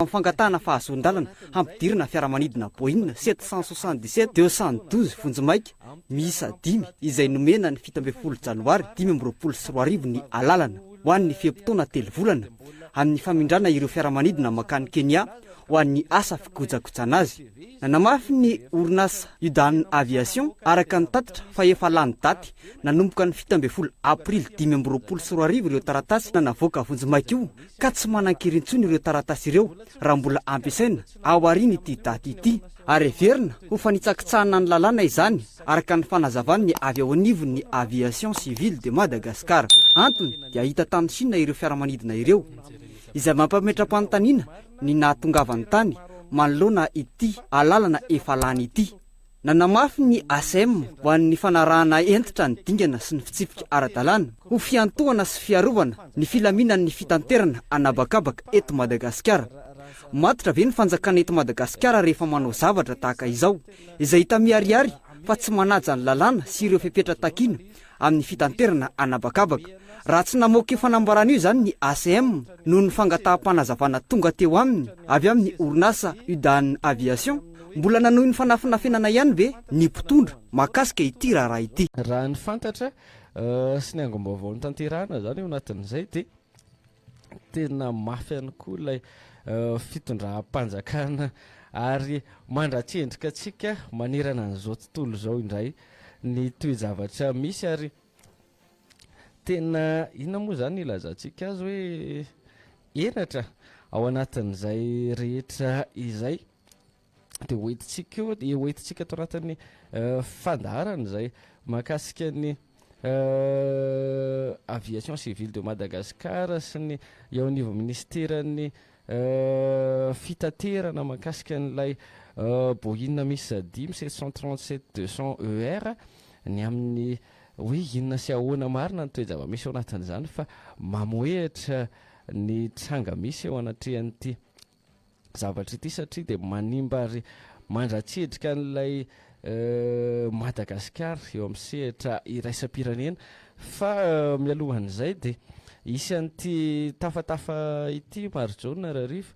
Fangatana fahazon-dalana hampidirina fiaramanidina Boeing 777 212 Vonjimaika miisa 5 izay nomena ny 17 Janoary 2024 ny alalana ho an'ny fiam-potoana 3 volana amin'ny famindrana ireo fiaramanidina makany Kenya ho an'ny asa fikojakojana azy. Nanamafy ny orinasa Udan Aviation araka ny tatitra fa efa lany daty nanomboka ny 17 Aprily 2024 ireo taratasy navoaka Vonjimaika io ka tsy manan-kirintsony ireo taratasy ireo raha mbola ampiasaina ao aoriana ity daty ity ary heverina ho fanitsakitsahana ny lalàna izany araka ny fanazavan'ny avy ao anivon'ny Aviation Civile de Madagascar. Antony dia hita tamin'ny Chine ireo fiaramanidina ireo izay mampametra-panontaniana ny nahatongavany tany manoloana ity alalana efa lany ity. Nanamafy ny ACM ho an'ny fanarahana entitra ny dingana sy ny fitsipika ara-dalàna ho fiantohana sy fiarovana ny filaminan'ny fitanterana anabakabaka eto Madagasikara. Matotra ve ny fanjakana eto Madagasikara rehefa manao zavatra tahaka izao izay hita miharihary fa tsy manaja ny lalàna sy ireo fepetra takina amin'ny fitanterana anabakabaka. Raha tsy namoaka fanambarana io zany ny ACM noho ny fangataham-panazavana tonga teo aminy avy amin'ny orinasa Udan Aviation, mbola nanohy ny fanafinafenana ihany ve ny mpitondra makasika ity raha ity. Raha ny fantatra sy ny angom-baovao ny tanterahana zany eo anatin'izay dia tena mafy ihany koa ilay fitondram-panjakana ary mandra-tsendrika antsika manerana an'izao tontolo izao indray ny toe-javatra misy ary tena inona moa zany ilazantsika azy hoe enatra ao anatin'izay rehetra izay dia hoentintsika tao anatin'ny fandaharana izay mahakasika ny Aviation Civile de Madagascar sy ny eo anivon'ny ministeran'ny fitaterana mahakasika n'ilay Boeing misy 737-200 ER ny amin'ny hoe inona sy ahoana marina ny toe-java-misy ao anatin'izany fa mamoehitra ny tranga misy eo anatrehan'ity zavatra ity satria dia manimba ary mandra-tsedrika n'ilay Madagasikara eo amin'ny sehatra iraisam-pirenena fa mialohan'izay dia isan'ity tafatafa ity Marjona Rariva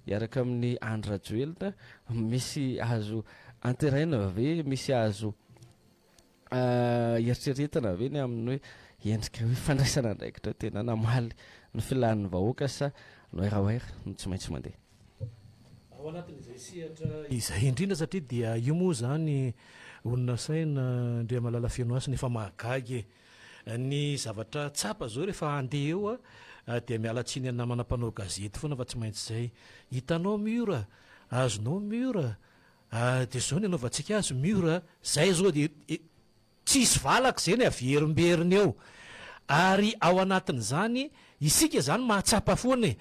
iaraka amin'ny Andry Rajoelina misy azo anteraina ve misy azo eritreretana ve ny amin'ny hoe endrika hoe fandraisana andraikitra tena namaly ny filan'ny vahoaka sa noeraoera no tsy maintsy mandeha ao anatin'izay sehatra izay indrindra satria dia io moa zany olona saina ndre malala feno asy nefa mahagagy ny zavatra tsapa zao rehefa andeha eo dia mialatsiny any namana mpanao gazety foana fa tsy maintsy zay hitanao mura azonao mura dia zao ny anaovantsika azy mura zay zao dia tsisy valaka zany averimberiny eo ary ao anatin'izany isika zany mahatsapa foana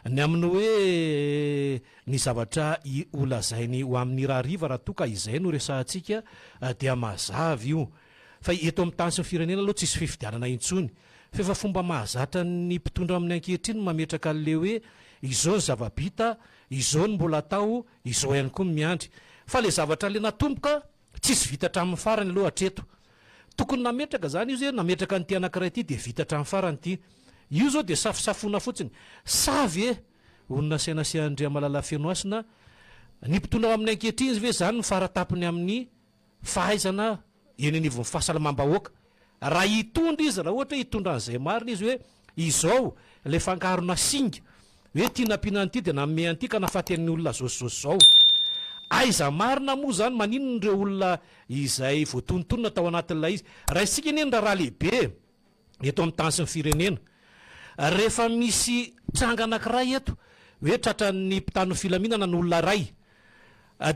ny amin'ny hoe ny zavatra olazainy ho amin'ny rahariva raha toka izay no resahantsika dia mazavy io fa eto amin'ny tany sy ny firenena aloha tsisy fifidianana intsony fa efa fomba mahazatra ny mpitondra amin'ny ankehitriny mametraka an'le hoe izao ny zavabita izao ny mbola atao izao ihany koa miandry fa le zavatra le natomboka tsisy vita hatramin'ny farany aloha hatreto tokony nametraka zany io zay nametraka nyty anankiray ity dia vita hatramin'ny farany ity io zao dia safisafona fotsiny savy olona saina sy Andrea Malala Feno Asina ny mpitondra amin'ny ankehitriny izy ve zany ny faratapiny amin'ny fahaizana eny anivon'ny fahasalamam-bahoaka raha hitondra izy raha ohatra hitondra an'izay marina izy hoe izao le fangarona singa hoe tia nampinany ity dia nanome an'ity ka nafaty amin'ny olona zaosizosy zao aiza marina moa zany maninona ireo olona izay voatonontonona tao anatin'ilay izy raha isika eny raha lehibe eto amin'ny tany sy ny firenena rehefa misy tranga anankiray eto hoe tratran'ny mpitano filaminana ny olona ray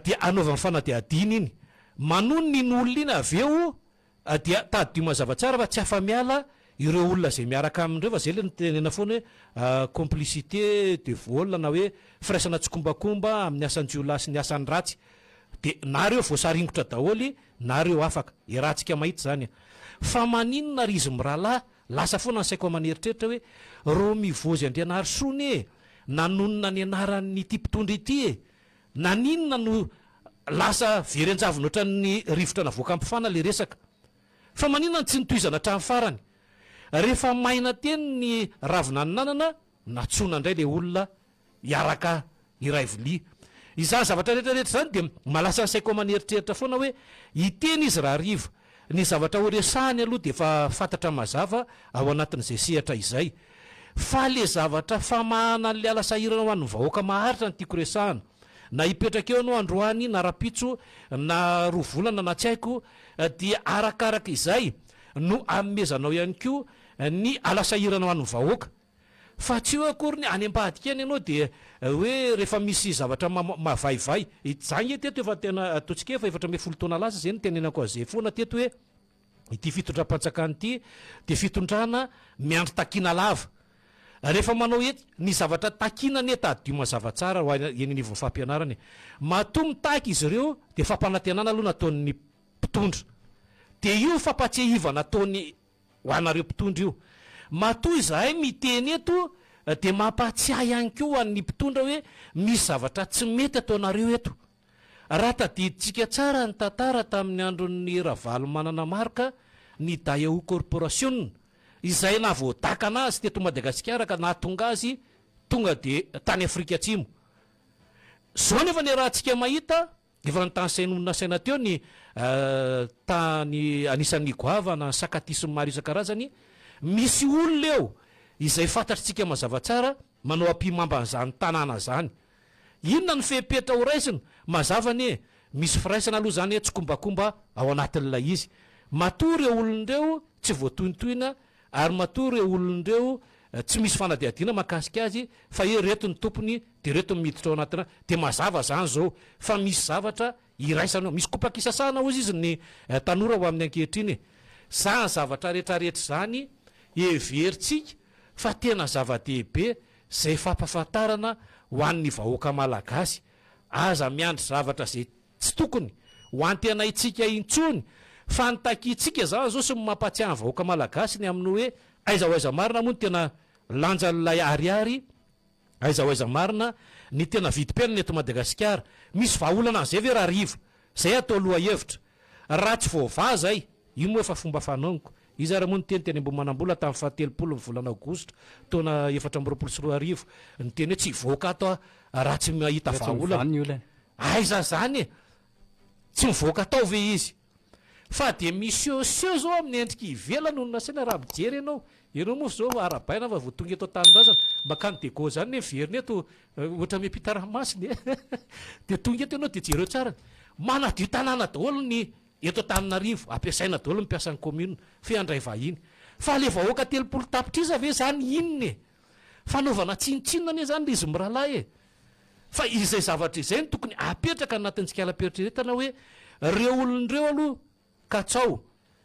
dia anaovan'ny fanadiadina iny manon ny olona iny aveo dia tadio mazavatsara fa tsy afa-miala ireo olona zay miaraka amindreo fa zay le nitenena foana hoe complicité de vol na hoe firaisana tsokombakomba amin'ny asan-jiolahy sy ny asan'ny ratsy dia nareo voasaringotra daholy nareo afaka irantsika mahita zany fa maninona ry izy mirahalahy lasa foana ny saiko amaneritretra hoe ro mivozy Andrianary Sony nanonona ny anaran'ny ty mpitondra ity naninona no lasa verenjavona ohatran'ny rivotra navoaka ampifana le resaka fa maninona tsy nitoizana hatramin'ny farany rehefa maina teny ny ravina ny nanana natsona indray le olona iaraka iray vilia izany zavatra rehetrarehetra zany de malasa nsaiko maneritreritra foana hoe iteny izy raha riva ny zavatra horesahany aloha de efa fantatra mazava ao anatin'izay sehatra izay fa le zavatra famahana le alasahirana ho an'ny vahoaka maharitra ny tiako resahana na hipetraka eo anao androany na rapitso na roa volana na tsy haiko dia arakaraka izay no amezanao ihany ko ny alasahirana ho an'ny vahoaka fa tsy eo akory ny any ambadika any ianao de hoe rehefa misy zavatra mavaivay zany teto efa tena ataontsika efa efatra ambin'ny folo taona lasa zay ny tenenako azay foana teto hoe ity fitondram-panjakana ity de fitondrana miandro takina lava rehefa manao ety ny zavatra takina ny etadio mazava tsara ho eninivo fampianarany mato mitaky izy ireo de fampanantenana aloha nataon'ny mpitondra de io fampatsehivana nataony ho anareo mpitondra io matoa izahay miteny eto de mampatsiahy ihany ko an'ny mpitondra hoe misy zavatra tsy mety ataonareo eto raha tadiditsika tsara ny tantara tamin'ny andron'ny ravalo manana marika ny Daewoo Corporation izay na voadakana azy teto Madagasikara ka nahatonga azy tonga de tany Afrika Atsimo zao nefa ny rahantsika mahita efa ny tany sainonina saina teo ny tany anisan'ny goava na sakatisy maro isan-karazany misy olona eo izay fantatritsika mazava tsara manao ampimamban'izany tanàna zany inona ny fepetra ho raisina mazavany misy firaisana aloha zany hoe tsy kombakomba ao anatin'ilay izy matoa reo olon'ireo tsy voatointoina ary matoa reo olon'ireo tsy misy fanadiadina makasika azy fa reto ny tompony de reto miditra ao anatina de mazava zany zao fa misy zavatra iraisana misy kopakisasana ozy izy ny tanora ho amin'ny ankehitriny zany zavatra rehetrarehetra zany everitsika fa tena zava-dehibe zay fampafantarana ho an'ny vahoaka malagasy aza miandry zavatra zay tsy tokony ho antena itsika intsony fa nitakitsika zany zao sy mampatsiahny vahoaka malagasy ny amin'ny hoe aiza marina moa ny tena lanjan'lay ariary aiza marina ny tena vidim-piainana eto Madagasikara misy vahaolana an'izay ve raha riva zay atao loha hevitra raha tsy voava zay io moa efa fomba fanaoniko izy ara moa ny teny ambo manam-bola tamin'ny fahatelopolo ny volana aogositra taona 424 ny teny hoe tsy voaka ato raha tsy mahita vahaolana aiza zany tsy mivoaka atao ve izy fa de misy seo zao amin'ny endrika ivelany olona saina raha mijery ianao moa zao arabaina fa voatonga eto tanindrazana maka ny dego zany ny veriny eto ohatra mepitaramasiny de tonga eto ianao de jereo tsara manadio tanàna daholo ny eto Antananarivo ampiasaina daholo mpiasan'ny commune feandray vahiny fa le vahoaka 30 tapitriza ve zany inony fanaovana tsinitsinina ane zany le izy miralahy fa izay zavatra izay ny tokony apetraka anatintsika ala-peritreretana hoe reo olon'ireo aloha katsao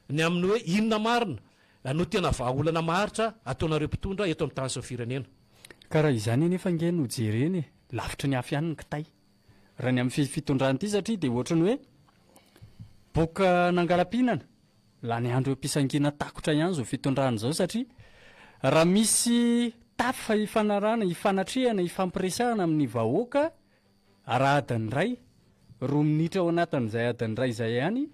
ny amin'ny hoe inona marina no tena vahaolana maharitra ataonareo mpitondra eto amin'ny tany sy ny firenena karaha izany nefa nge no jereny lavitra ny afy ihany ny kitay raha ny amin'ny fitondrany ity satria de ohatrany hoe boka nangalam-pihinana la ny andro ampisangina takotra ihany zao fitondrany zao satria raha misy tafy fa hifanarana hifanatrehana hifampiresahana amin'ny vahoaka raha adiny ray 2 minitra ao anatin'izay adiny ray zay ihany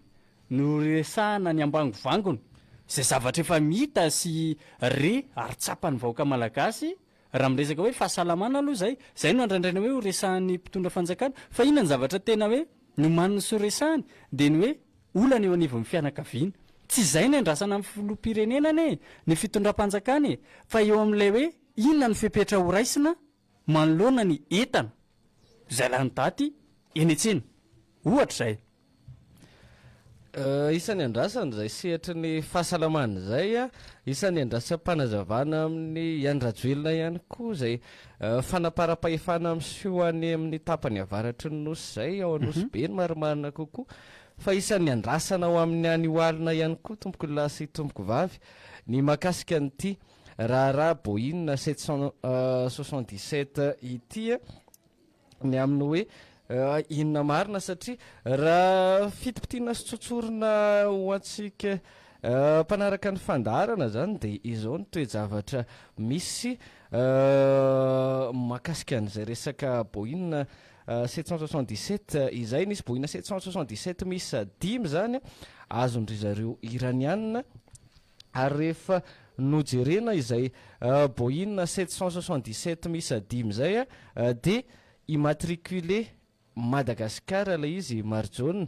no resahana ny ambangovangony zay zavatra efa mita sy ary tsapany vahoaka malagasy raha miresaka hoe fahasalamana aloha zay no andraindraina hoe horesahan'ny mpitondra fanjakana fa inona ny zavatra tena hoe no maniny sy horesahany de ny hoe olana eo anivon'ny fianakaviana tsy zay ny andrasana amin'ny filoham-pirenenany ny fitondram-panjakany fa eo amin'ilay hoe inona ny fepetra ho raisina manoloana ny etana zay lany daty eny etsena ohatra zay isan'ny andrasany zay sehatry ny fahasalamana zay isan'ny andrasam-panazavana amin'ny andrajoelona ihany koa zay fanapara-pahefana misehoany amin'ny tapany avaratry ny nosy zay ao anosy be ny marimarina kokoa fa isan'ny andrasana ao amin'ny anioalina ihany koa tomboko lasy tomboko vavy ny makasika nyity raha boina 777 ity ny amin'ny hoe inona marina satria raha fitipitiana sy tsotsorona ho antsika mpanaraka ny fandarana zany de izao ny toe-javatra misy makasika an'izay resaka boina 777 izay nisy boina 777 misy 5 zany azondry zareo iranianina ary rehefa nojerena izay boina 777 misy 5 zay de immatriculé Madagasikara ilay izy marjona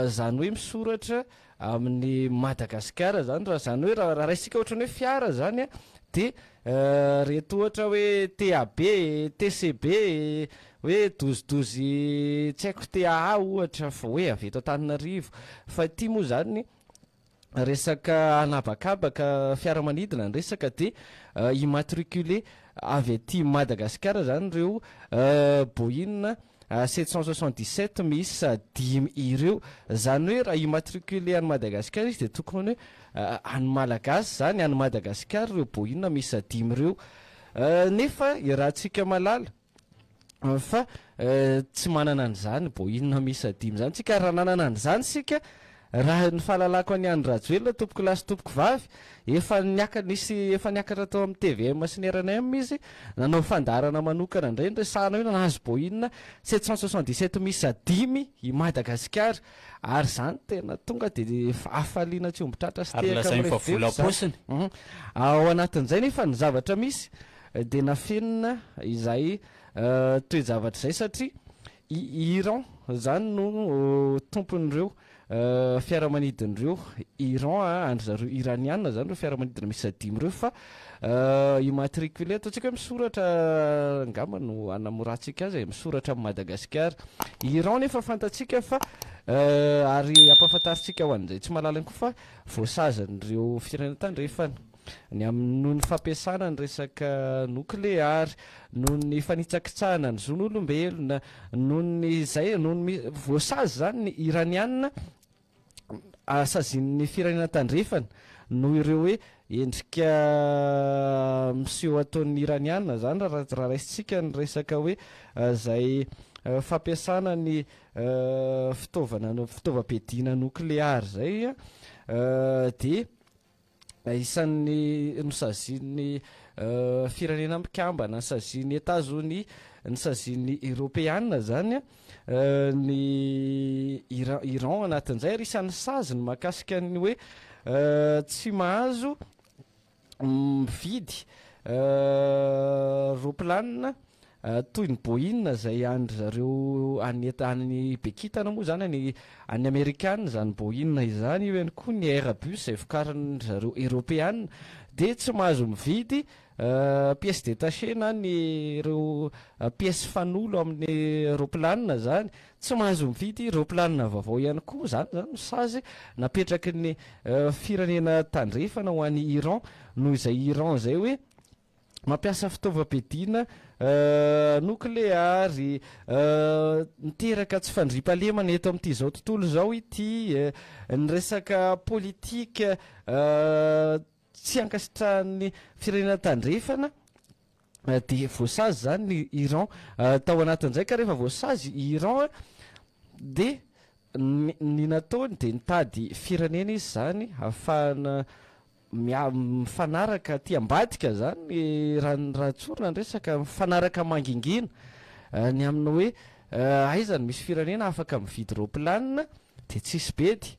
zany hoe misoratra amin'ny Madagasikara zany raha zany hoe raha raisika ohatrany hoe fiara zany a de reto ohatra hoe TAB, TCB, hoe dozidozy tsy haiko TA ohatra fa hoe avy eto Antananarivo fa ity moa zany resaka anabakabaka fiaramanidina ny resaka de immatriculé avy aty Madagasikara zany reo Boeing 777 misy 5 ireo zany hoe raha immatriculé any Madagasikara izy de tokony hoe any malagasy zany any Madagasikara reo Boeing misy 5 ireo nefa raha tsika malala fa tsy manana an'izany Boeing misy 5 zany tsika raha nanana an'izany sika raha ny fahalalako any andro rajoelona tompoko lasy tompoko vavy efa niakatra tao amin'ny TVM sy ny RNM izy nanao fandarana manokana indray resahana hoe nahazo Boeing 777 misy 5 i Madagasikara ary zany tena tonga de afaliana tsy ombitratra sy tehaka ao anatin'izay nefa ny zavatra misy de nafenina izay toe-javatra izay satria Iran zany no tompon'ireo fiaramanidin'ireo Iran andry zareo iraniana zany reo fiaramanidina misy 5 reo fa immatriculé ataontsika hoe misoratra angamba no anamorantsika azy misoratra amin'ny Madagasikara Iran nefa fantatsika fa ary ampahafantaritsika ho an'izay tsy mahalala koa fa voasazan'ireo firenena tany refany ny noho ny fampiasana ny resaka nucléaire noho ny fanitsakitsahana ny zon'olombelona noho ny zay noho ny voasazy zany ny iraniana sazin'ny firenena tandrefana noho ireo hoe endrika miseho ataon'ny iraniana zany raha raisitsika ny resaka hoe zay fampiasana ny fitaovam-piadiana nucléaire zay de isan'ny nosazin'ny firenena mikambana nysazin'ny États-Unis nysazin'ny Européana zany ny Iran anatin'izay ary isan'ny saziny mahakasika ny hoe tsy mahazo mividy roplanina toy ny Boeing zay andry zareo any bekitana moa zany any Amerikana zany Boeing izany io ihany koa ny Airbus zay vokariny zareo Européana de tsy mahazo mividy pièce détachée na ny reo pièce fanolo amin'ny roplanina zany tsy mahazo mividy roplanina vaovao ihany koa zany sazy napetraky ny firenena tandrefana ho an'ny Iran noho izay Iran zay hoe mampiasa fitaovam-piadiana nucléaire miteraka tsy fandriampahalemana eto amin'ity zao tontolo zao ity ny resaka politika tsy ankasitrahan'ny firenena tandrefana de voasazy zany ny Iran tao anatin'izay ka rehefa voasazy Iran de ny nataony de nitady firenena izy zany ahafahana mifanaraka ty ambadika zany raha tsorina ny resaka mifanaraka mangingina ny amina hoe aizany misy firenena afaka mividy roplanina de tsisy bedy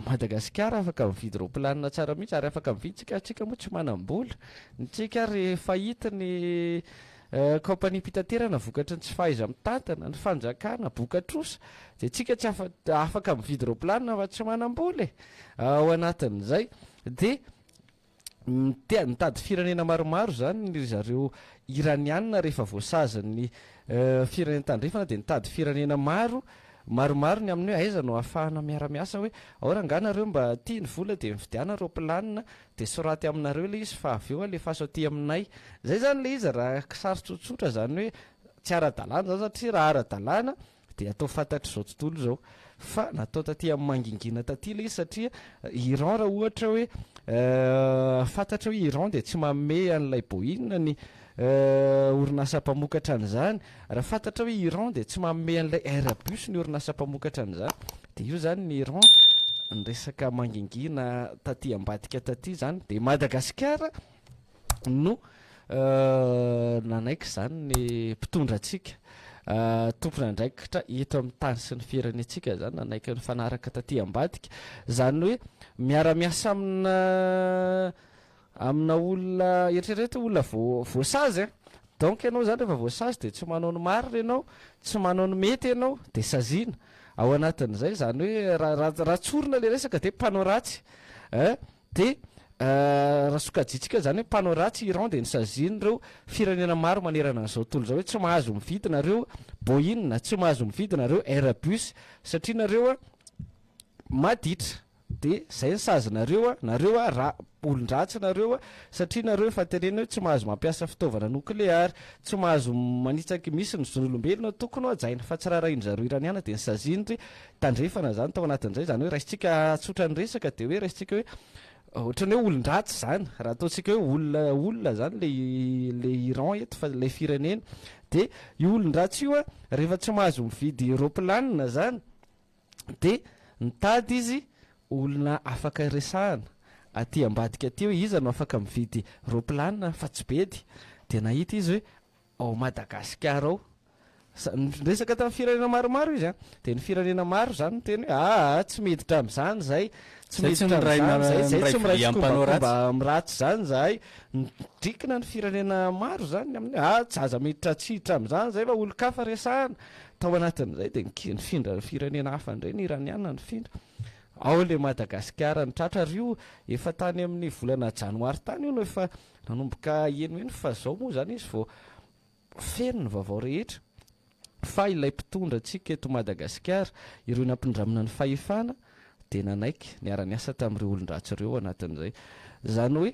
Madagasikara afaka mividy roplanina tsara mihitsy ary afaka mividy tsika moa tsy manam-bola tsika rehefa hita ny kompania mpitaterana vokatry ny tsy fahaiza mitantana ny fanjakana bokatrosa de tsika tsy afaka mividy roplanina fa tsy manam-bola ao anatin'izay de nitady firenena maromaro zany ny zareo iraniana rehefa voasazan'ny firenena tandrefana de nitady firenena maromaro ny amin'ny hoe aiza no ahafahana miara-miasa hoe aoranganareo mba tia ny vola de mividiana roplanina de soraty aminareo le izy fa avy eo alefaso aty aminay zay zany le izy raha sary tsotsotra zany hoe tsy ara-dalàna zany satria raha ara-dalàna de atao fantatry zao tontolo zao fa natao taty amin'ny mangingina taty le izy satria Iran raha ohatra hoe fantatra hoe Iran de tsy manome an'ilay Boeing ny orinasa mpamokatra an'izany raha fantatra hoe Iran de tsy manome an'ilay Airbus ny orinasa mpamokatra an'izany de io zany ny Iran ny resaka mangingina taty ambadika taty zany de Madagasikara no nanaiky zany ny mpitondra atsika tompona andraikitra eto amin'ny tany sy ny firenentsika zany nanaiky ny fanaraka taty ambadika zany hoe miara-miasa amina olona eritreretra olona voasazy donc ianao zany rehefa voasazy de tsy manao ny marina ianao tsy manao ny mety ianao de saziana ao anatin'izay zany hoe raha tsorona le resaka de mpanao ratsy de raha sokajitsika zany hoe mpanao ratsy Iran de ny saziany reo firenena maro manerana an'izao tontolo zao hoe tsy mahazo mividy nareo Boeing tsy mahazo mividy nareo Airbus satria nareo maditra de zay ny sazinareo nareo raha olon-dratsy nareo satria nareo efa tenena hoe tsy mahazo mampiasa fitaovana nukleary tsy mahazo manitsaky misy ny zon'olombelona tokony ho ajaina fa tsy raha iny zareo iraniana de ny saziany tandrefana zany tao anatin'izay zany hoe raisitsika tsotra ny resaka de hoe raisitsika hoe ohatrany hoe olon-dratsy zany raha ataontsika hoe olona zany le Iran eto fa le firenena de io olon-dratsy io rehefa tsy mahazo mividy roplanina zany de nitady izy olona afaka resahana aty ambadika aty hoe iza no afaka mividy roplanina fa tsy bedy de nahita izy hoe ao Madagasikara ao resaka tamin'ny firenena maromaro izy de ny firenena maro zany no teny hoe tsy miditra am'izany zay tsy miditra am'izany zay tsy miraikomba miratsy zany zahay drikina ny firenena maro zany amin'ny jaza miditra tsiditra am'izany zay fa olo-kafa resahana tao anatin'izay de nifindra ny firenena hafa indray ny iraniana nifindra ao le Madagasikara ny tratra rio efa tany amin'ny volana janoary tany io no efa nanomboka enoeno fa zao moa zany izy vao feno ny vaovao rehetra fa ilay mpitondra antsika eto Madagasikara ireo nampindramina ny fahefana de nanaiky niara-niasa tamin'ireo olon-dratsy ireo anatin'izay zany hoe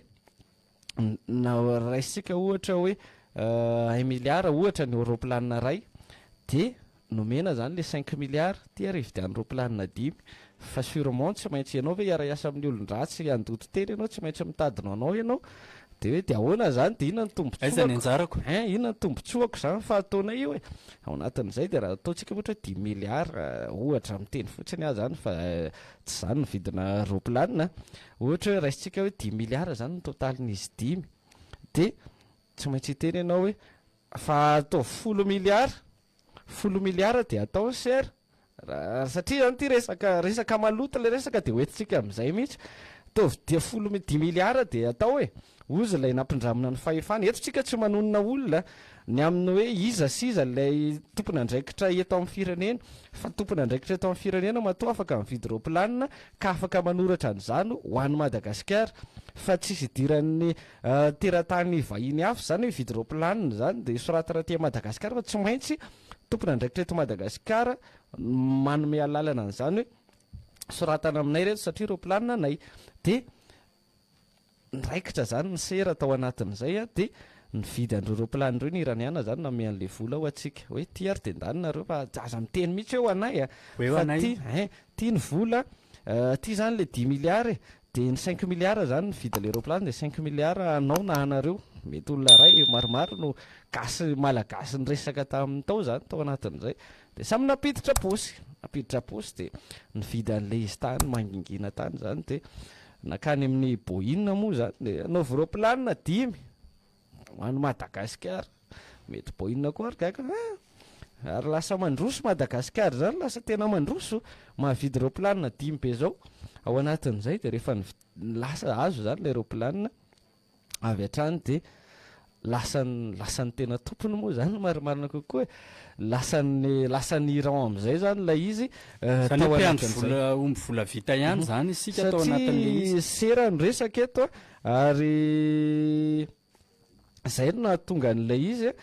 na raisitsika ohatra hoe 1 milliard ohatra ny roplanina ray de nomena zany le 5 milliard ty arividian'ny roplanina 5 fa sûrement tsy maintsy ianao ve iara-iasa amin'ny olon-dratsy andoto teny ianao tsy maintsy mitadina anao ianao de hoe de ahoana zany de inona ny tombontsoako inona ny tombontsoako zany fa ataona io ao anatin'izay de raha ataontsika ohatra 10 milliard ohatra miteny fotsiny zany fa tsy zany ny vidina roplanina ohatra hoe raisitsika hoe 10 milliard zany ny totalin'izy 5 de tsy maintsy hiteny ianao hoe fa atao 10 milliard de atao ser satria zany ty resaka malota le resaka de hoentitsika am'izay mihitsy tovy dia 10 milliard de atao ozy lay nampindramina ny fahefana eto tsika tsy manonona olona ny amin'ny hoe iza siza lay tompony andraikitra eto amin'ny firenena fa tompony andraikitra eto amin'ny firenena matoa afaka mividy roplanina ka afaka manoratra an'izany ho an'ny Madagasikara fa tsisy idiran'ny teratany vahiny hafa zany hoe vidy roplanina zany de soratana ty Madagasikara fa tsy maintsy tompony andraikitra eto Madagasikara manome alalana an'izany hoe soratana aminay reto satria roplanina anay de nraikitra zany ny sera tao anatin'izay de nividy an'ireo roplanina ireo ny iraniana zany name an'le vola ho atsika hoe ty ary tendanynareo fa aza miteny mihitsy eo anay ty ny vola ty zany le 10 milliard de ny 5 milliard zany nividy le roplanina de 5 milliard anao na anareo mety olona ray maromaro no gasy malagasy ny resaka tamin'ny tao zany tao anatin'izay de samy napiditra posy de nividy an'le izy tany mangingina tany zany de nakany amin'ny Boeing moa zany de anaovy roplanina 5 hoan'ny Madagasikara mety Boeing koa ary gaga ary lasa mandroso Madagasikara zany lasa tena mandroso mahavidy roplanina 5 be zao ao anatin'izay de rehefa lasa azo zany le roplanina avy hatrany de lasany tena tompony moa zany marimarina kokoa lasany Iran am'izay zany lay izy tao omby vola vita ihany zany isika tao anatin'le izy sera ny resaka eto ary zay no nahatonga an'ilay izy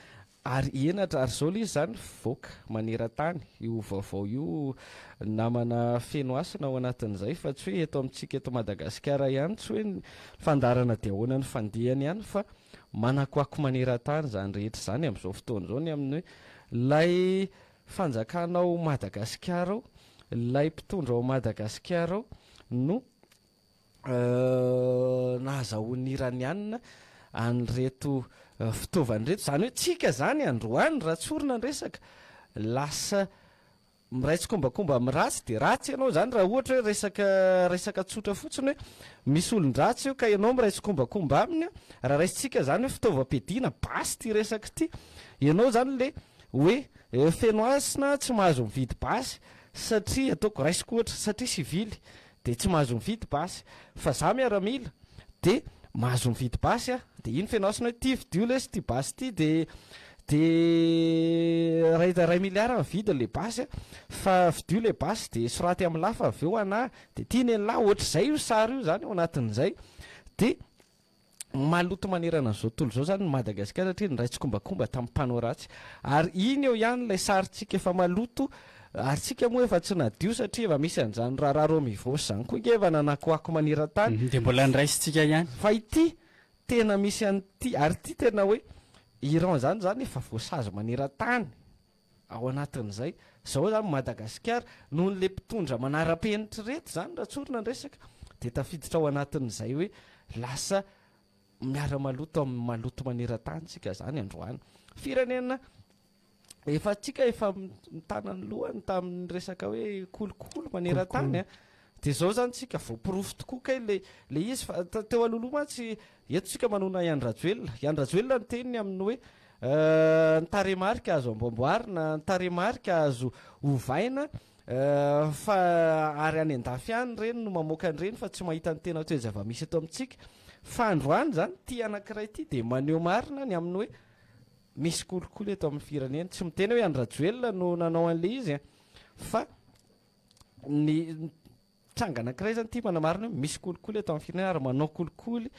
ary enatra ary zao le izy zany voaka maneran-tany io vaovao io namana feno asina ao anatin'izay fa tsy hoe eto amintsika eto Madagasikara ihany tsy hoe fandarana de ahoana ny fandehany ihany fa manakoako maneran-tany zany rehetra zany amin'izao fotoana zao ny amin'ny hoe lay fanjakanao Madagasikara ao lay mpitondra ao Madagasikara ao no nahazahoan'ny iraniana an'reto fitaovany reto zany hoe tsika zany androany raha tsorona ny resaka lasa miraitsykombakomba miratsy de ratsy ianao zany raha ohatra hoe resaka tsotra fotsiny hoe misy olon-dratsy io ka ianao miraitsykombakomba aminy raha raisitsika zany hoe fitaovam-piadiana basy ty resaka ty ianao zany le hoe feno asina tsy mahazo mividy basy satria ataoko raisiko ohatra satria sivily de tsy mahazo mividy basy fa za miaramila de mahazo mividy basy a de iny fianaosina hoe ty vidio le sy ty basy ty de ray miliara mividy le basy a fa vidio le basy de soraty amin'ny lafa avy eo ana de tia ny an'lahy ohatr'izay io sary io zany ao anatin'izay de maloto manerana an'izao tontolo zao zany Madagasikara satria ny raitsykombakomba tamin'ny mpanoratsy ary iny eo ihany ilay sarytsika efa maloto ary tsika moa efa tsy nadio satria efa misy an'izany raharaha romivosy zany koa nge efa nanakoako maneran-tany de mbola nyraisintsika ihany fa ity tena misy an'ity ary ity tena hoe Iran zany efa voasazy maneran-tany ao anatin'izay zao zany Madagasikara noho n'le mpitondra manara-penitra reto zany raha tsorina ny resaka de tafiditra ao anatin'izay hoe lasa miara-maloto amin'ny maloto maneran-tany tsika zany androany firenena efa tsika efa mitanany lohany tamin'ny resaka hoe kolokolo maneran-tany a de zao zany tsika voapirofo tokoa kay le izy fa teo alohaloha mantsy eto tsika manona Iandrajoelona ny teniny amin'ny hoe ny taremarika azo amboamboarina ny taremarika azo ovaina fa ary any an-dafy any reny no mamoaka an'ireny fa tsy mahita ny tena toezava-misy eto amintsika fa androany zany ty anankiray ty de maneho marina ny amin'ny hoe misy kolokolo eto amin'ny firenena tsy miteny hoe Andrajoelona no nanao an'le izy fa ny tranga anankiray zany ty manamarina hoe misy kolokolo eto amin'ny firenena ary manao kolikoly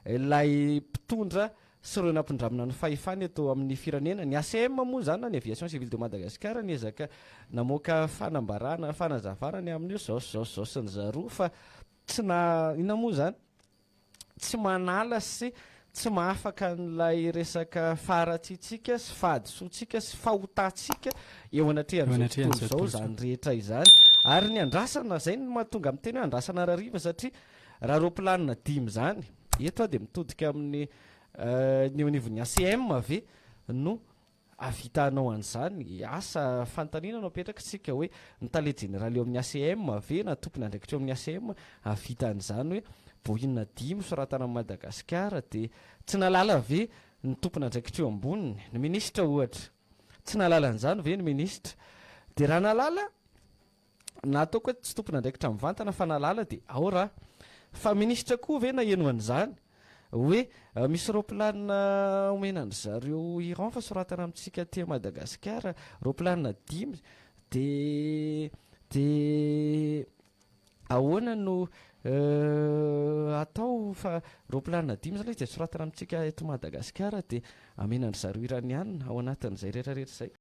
ilay mpitondra sy ireo nampindramina ny fahefany eto amin'ny firenena ny ACM moa zany na ny aviation civile de Madagasikara niezaka namoaka fanambarana fanazavana ny amin'io zao sy ny zaroa fa tsy na ina moa zany tsy manala sy tsy mahafaka n'ilay resaka faratsitsika sy fahadisotsika sy fahotatsika eo anatrehan'izao tontolo zao zany rehetra izany ary ny andrasana zay no mahatonga amin'ny teny hoe andrasana rariva satria raha roplanina 5 zany eto de mitodika amin'ny nivonivon'ny ACM ave no avitanao an'izany asa fantanina no apetraka tsika hoe ny tale jeneraly eo amin'ny ACM ave na tompony andraikitra eo amin'ny ACM avita an'izany hoe boinina 5 soratana amin'ny Madagasikara de tsy nalala ve ny tompony andraikitra eo amboniny ny ministra ohatra tsy nalala an'izany ve ny ministra de raha nalala na ataoko hoe tsy tompony andraikitra mivantana fa nalala de ao raha fa ministra koa ve na eno an'izany hoe misy roplanina omenandry zareo Iran fa soratana amintsika ty Madagasikara roplanina 5 de ahoana no atao fa roplanina 5 zany izy de soratana amintsika eto Madagasikara de amenandry zareo iraniana ao anatin'izay rehetrarehetra zay